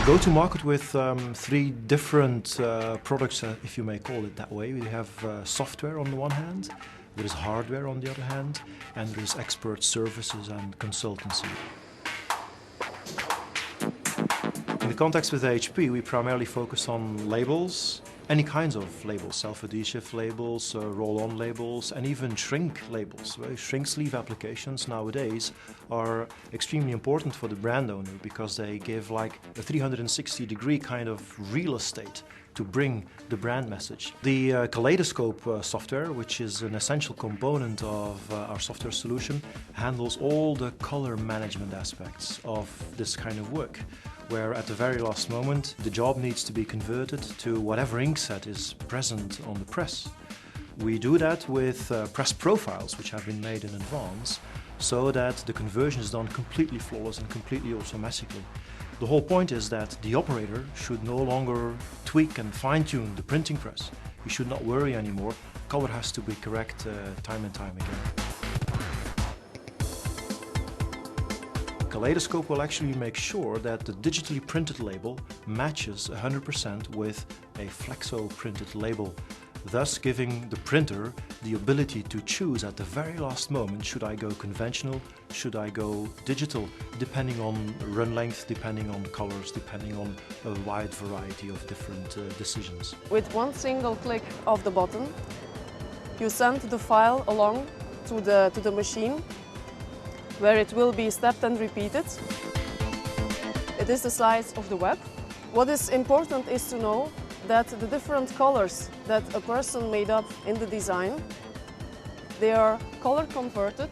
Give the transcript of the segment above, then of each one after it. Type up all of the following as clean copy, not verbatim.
go to market with three different products, if you may call it that way. We have software on the one hand, there is hardware on the other hand, and there is expert services and consultancy. In the context with HP, we primarily focus on labels, any kinds of labels, self-adhesive labels, roll-on labels, and even shrink labels. Shrink sleeve applications nowadays are extremely important for the brand owner because they give like a 360-degree kind of real estate to bring the brand message. The Kaleidoscope software, which is an essential component of our software solution, handles all the color management aspects of this kind of work, where at the very last moment the job needs to be converted to whatever ink set is present on the press. We do that with press profiles which have been made in advance so that the conversion is done completely flawless and completely automatically. The whole point is that the operator should no longer tweak and fine-tune the printing press. He should not worry anymore. Color has to be correct time and time again. Kaleidoscope will actually make sure that the digitally printed label matches 100% with a flexo printed label, thus giving the printer the ability to choose at the very last moment, should I go conventional, should I go digital, depending on run length, depending on colors, depending on a wide variety of different decisions. With one single click of the button, you send the file along to the machine, where it will be stepped and repeated. It is the size of the web. What is important is to know that the different colors that a person made up in the design, they are color converted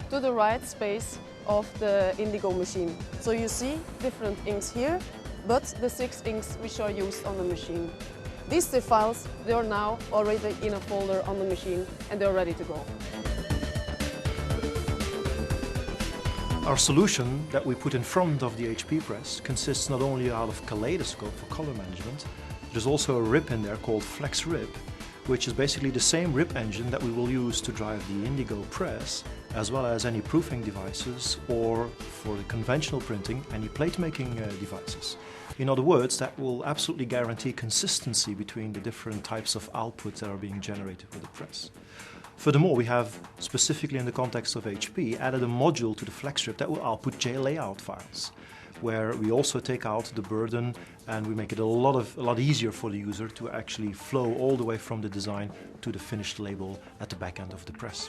to the right space of the indigo machine. So you see different inks here, but the 6 inks which are used on the machine. These 2 files, they are now already in a folder on the machine and they're ready to go. Our solution that we put in front of the HP press consists not only out of Kaleidoscope for color management, there's also a RIP in there called Flex RIP, which is basically the same RIP engine that we will use to drive the indigo press, as well as any proofing devices, or for the conventional printing, any plate making devices. In other words, that will absolutely guarantee consistency between the different types of outputs that are being generated with the press. Furthermore, we have, specifically in the context of HP, added a module to the FlexRip that will output JLayout files, where we also take out the burden and we make it a lot easier for the user to actually flow all the way from the design to the finished label at the back end of the press.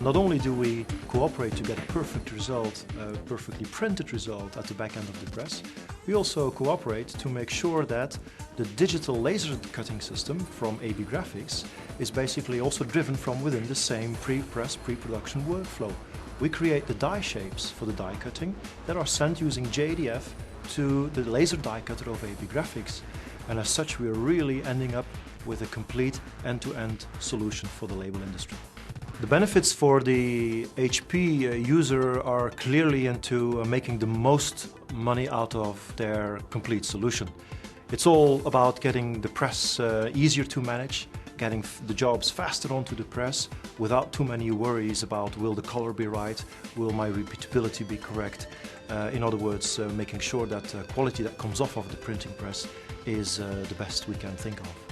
Not only do we cooperate to get a perfect result, a perfectly printed result at the back end of the press, we also cooperate to make sure that the digital laser cutting system from AB Graphics is basically also driven from within the same pre-press, pre-production workflow. We create the die shapes for the die cutting that are sent using JDF to the laser die cutter of AB Graphics, and as such we are really ending up with a complete end-to-end solution for the label industry. The benefits for the HP user are clearly into making the most money out of their complete solution. It's all about getting the press easier to manage, getting the jobs faster onto the press without too many worries about will the color be right, will my repeatability be correct. In other words, making sure that quality that comes off of the printing press is the best we can think of.